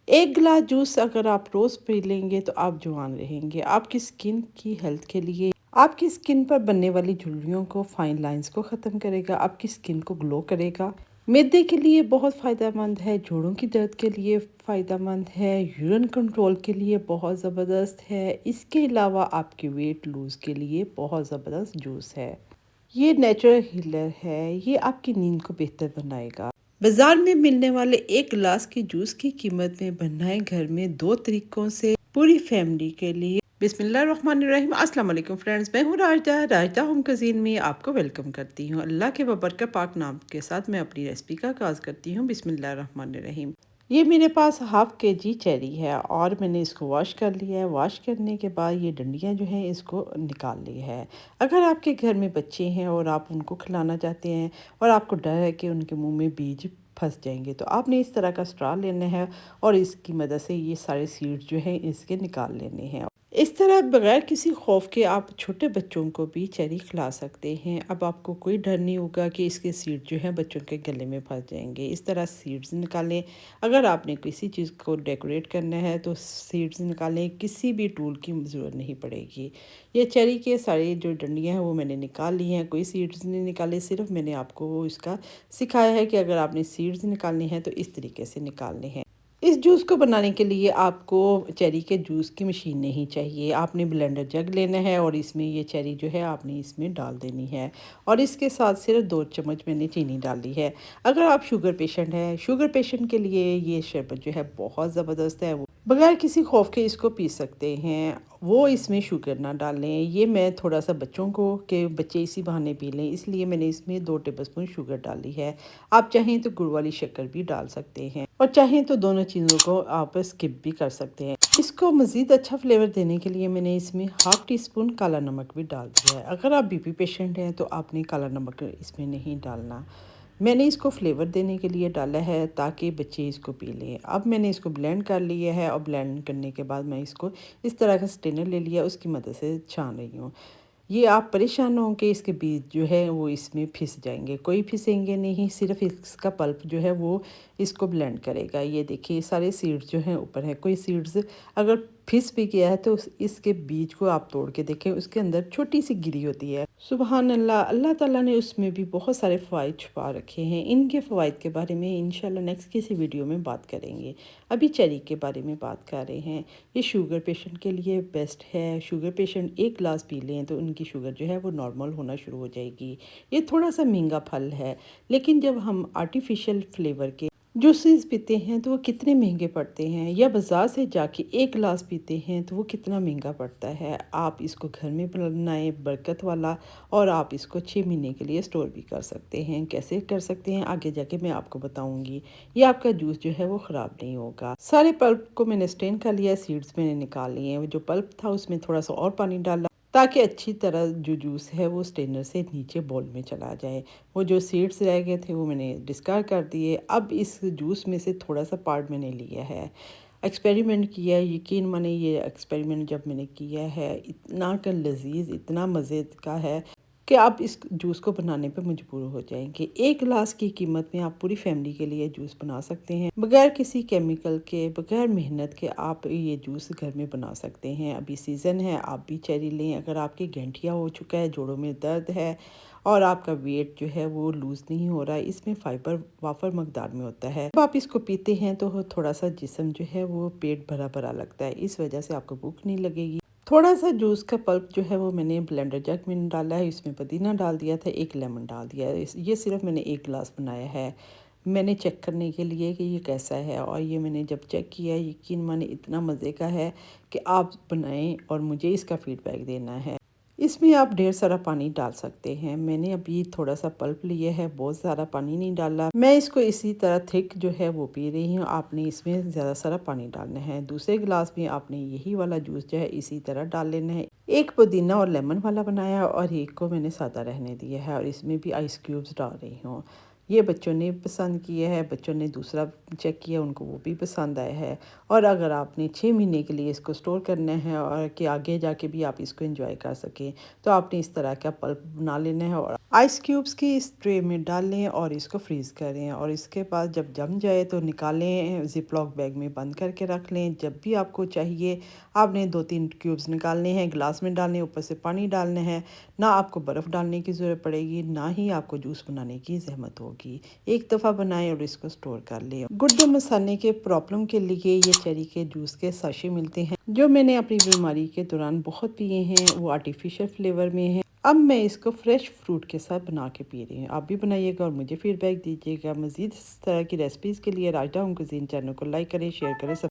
एक गिलास जूस अगर आप रोज़ पी लेंगे तो आप जवान रहेंगे। आपकी स्किन की हेल्थ के लिए, आपकी स्किन पर बनने वाली झुर्रियों को, फाइन लाइंस को ख़त्म करेगा, आपकी स्किन को ग्लो करेगा। मैदे के लिए बहुत फ़ायदेमंद है, जोड़ों की दर्द के लिए फ़ायदेमंद है, यूरिन कंट्रोल के लिए बहुत ज़बरदस्त है। इसके अलावा आपके वेट लूज़ के लिए बहुत ज़बरदस्त जूस है। ये नेचुरल हीलर है, ये आपकी नींद को बेहतर बनाएगा। बाजार में मिलने वाले एक गिलास के जूस की कीमत में बनाए घर में 2 तरीकों से पूरी फैमिली के लिए। बिस्मिल्लाहिर्रहमानिर्रहीम। अस्सलाम वालेकुम फ्रेंड्स, मैं हूँ राजदा होम कुजीन में आपको वेलकम करती हूँ। अल्लाह के बबरकत पाक नाम के साथ मैं अपनी रेसिपी का आगाज़ करती हूँ। बिस्मिल्लाहिर्रहमानिर्रहीम। ये मेरे पास हाफ केजी चेरी है और मैंने इसको वॉश कर लिया है। वॉश करने के बाद ये डंडियाँ जो हैं इसको निकाल ली है। अगर आपके घर में बच्चे हैं और आप उनको खिलाना चाहते हैं और आपको डर है कि उनके मुंह में बीज फंस जाएंगे, तो आपने इस तरह का स्ट्रॉ लेना है और इसकी मदद से ये सारे सीड्स जो हैं इसके निकाल लेने हैं। इस तरह बगैर किसी खौफ के आप छोटे बच्चों को भी चेरी खिला सकते हैं। अब आपको कोई डर नहीं होगा कि इसके सीड जो हैं बच्चों के गले में फंस जाएंगे। इस तरह सीड्स निकालें। अगर आपने किसी चीज़ को डेकोरेट करना है तो सीड्स निकालें, किसी भी टूल की ज़रूरत नहीं पड़ेगी। ये चेरी के सारे जो डंडियाँ हैं वो मैंने निकाल ली हैं, कोई सीड्स नहीं निकाले। सिर्फ मैंने आपको वो इसका सिखाया है कि अगर आपने सीड्स निकालने हैं तो इस तरीके से निकालने हैं। इस जूस को बनाने के लिए आपको चेरी के जूस की मशीन नहीं चाहिए। आपने ब्लेंडर जग लेना है और इसमें ये चेरी जो है आपने इसमें डाल देनी है और इसके साथ सिर्फ 2 चम्मच मैंने चीनी डाली है। अगर आप शुगर पेशेंट हैं, शुगर पेशेंट के लिए ये शरबत जो है बहुत ज़बरदस्त है। वो बगैर किसी खौफ के इसको पी सकते हैं। वो इसमें शुगर ना डालें। ये मैं थोड़ा सा बच्चों को, के बच्चे इसी बहाने पी लें, इसलिए मैंने इसमें 2 टेबलस्पून शुगर डाली है। आप चाहें तो गुड़ वाली शक्कर भी डाल सकते हैं और चाहें तो दोनों चीज़ों को आप स्किप भी कर सकते हैं। इसको मज़ीद अच्छा फ्लेवर देने के लिए मैंने इसमें हाफ़ टी स्पून काला नमक भी डाल दिया है। अगर आप बीपी पेशेंट हैं तो आपने काला नमक इसमें नहीं डालना। मैंने इसको फ्लेवर देने के लिए डाला है ताकि बच्चे इसको पी लें। अब मैंने इसको ब्लेंड कर लिया है और ब्लेंड करने के बाद मैं इसको इस तरह का स्ट्रेनर ले लिया, उसकी मदद से छान रही हूँ। ये आप परेशान हो कि इसके बीज जो है वो इसमें फिस जाएंगे, कोई फिसेंगे नहीं, सिर्फ इसका पल्प जो है वो इसको ब्लेंड करेगा। ये देखिए सारे सीड्स जो हैं ऊपर है, कोई सीड्स अगर फिस भी गया है तो इसके बीज को आप तोड़ के देखें, उसके अंदर छोटी सी गिरी होती है। सुबहान अल्लाह, अल्लाह ताला ने उसमें भी बहुत सारे फ़वाइद छुपा रखे हैं। इनके फ़वाइद के बारे में इंशाल्लाह नेक्स्ट किसी वीडियो में बात करेंगे। अभी चेरी के बारे में बात कर रहे हैं। ये शुगर पेशेंट के लिए बेस्ट है। शुगर पेशेंट एक गिलास पी लें तो उनकी शुगर जो है वो नॉर्मल होना शुरू हो जाएगी। ये थोड़ा सा महंगा फल है, लेकिन जब हम आर्टिफिशियल फ्लेवर के जूसेस पीते हैं तो वो कितने महंगे पड़ते हैं, या बाज़ार से जाके एक गिलास पीते हैं तो वो कितना महंगा पड़ता है। आप इसको घर में बनाएं, बरकत वाला, और आप इसको 6 महीने के लिए स्टोर भी कर सकते हैं। कैसे कर सकते हैं आगे जाके मैं आपको बताऊंगी। ये आपका जूस जो है वो ख़राब नहीं होगा। सारे पल्प को मैंने स्ट्रेन कर लिया, सीड्स मैंने निकाल लिए हैं। जो पल्प था उसमें थोड़ा सा और पानी डाला ताकि अच्छी तरह जो जूस है वो स्ट्रेनर से नीचे बाउल में चला जाए। वो जो सीड्स रह गए थे वो मैंने डिस्कार्ड कर दिए। अब इस जूस में से थोड़ा सा पार्ट मैंने लिया है, एक्सपेरिमेंट किया है। यकीन माने ये एक्सपेरिमेंट जब मैंने किया है इतना का लजीज, इतना मज़े का है कि आप इस जूस को बनाने पे मजबूर हो जाएंगे। एक गिलास की कीमत में आप पूरी फैमिली के लिए जूस बना सकते हैं, बगैर किसी केमिकल के, बगैर मेहनत के। आप ये जूस घर में बना सकते हैं। अभी सीज़न है, आप भी चेरी लें। अगर आपकी गठिया हो चुका है, जोड़ों में दर्द है और आपका वेट जो है वो लूज़ नहीं हो रहा है, इसमें फ़ाइबर वाफर मकदार में होता है। जब आप इसको पीते हैं तो थोड़ा सा जिस्म जो है वो पेट भरा भरा लगता है, इस वजह से आपको भूख नहीं लगेगी। थोड़ा सा जूस का पल्प जो है वो मैंने ब्लेंडर जग में डाला है, इसमें पुदीना डाल दिया था, एक लेमन डाल दिया है। ये सिर्फ मैंने एक गिलास बनाया है, मैंने चेक करने के लिए कि ये कैसा है। और ये मैंने जब चेक किया, यकीन माने इतना मज़े का है कि आप बनाएं और मुझे इसका फीडबैक देना है। इसमें आप ढेर सारा पानी डाल सकते हैं। मैंने अभी थोड़ा सा पल्प लिया है, बहुत सारा पानी नहीं डाला। मैं इसको इसी तरह थिक जो है वो पी रही हूँ। आपने इसमें ज़्यादा सारा पानी डालना है। दूसरे गिलास में आपने यही वाला जूस जो है इसी तरह डाल लेना है। एक पुदीना और लेमन वाला बनाया और एक को मैंने सादा रहने दिया है और इसमें भी आइस क्यूब्स डाल रही हूँ। ये बच्चों ने पसंद किया है, बच्चों ने दूसरा चेक किया, उनको वो भी पसंद आया है। और अगर आपने 6 महीने के लिए इसको स्टोर करना है और कि आगे जाके भी आप इसको एंजॉय कर सकें, तो आपने इस तरह का पल्प बना लेना है और आइस क्यूब्स की इस ट्रे में डाल लें और इसको फ्रीज़ करें। और इसके बाद जब जम जाए तो निकालें, ज़िप-लॉक बैग में बंद करके रख लें। जब भी आपको चाहिए आपने 2-3 क्यूब्स निकालने हैं, ग्लास में डालने, ऊपर से पानी डालना है। ना आपको बर्फ़ डालने की ज़रूरत पड़ेगी, ना ही आपको जूस बनाने की ज़हमत होगी। एक दफ़ा बनाएं और इसको स्टोर कर लें। गुर्दे मसाने के प्रॉब्लम के लिए ये चेरी के जूस के साशे मिलते हैं, जो मैंने अपनी बीमारी के दौरान बहुत पिए हैं। वो आर्टिफिशियल फ्लेवर में हैं। अब मैं इसको फ्रेश फ्रूट के साथ बना के पी रही हूँ। आप भी बनाइएगा और मुझे फीडबैक दीजिएगा। मज़ीद इस तरह की रेसिपीज़ के लिए राजदा होम कुज़ीन चैनल को लाइक करें, शेयर करें।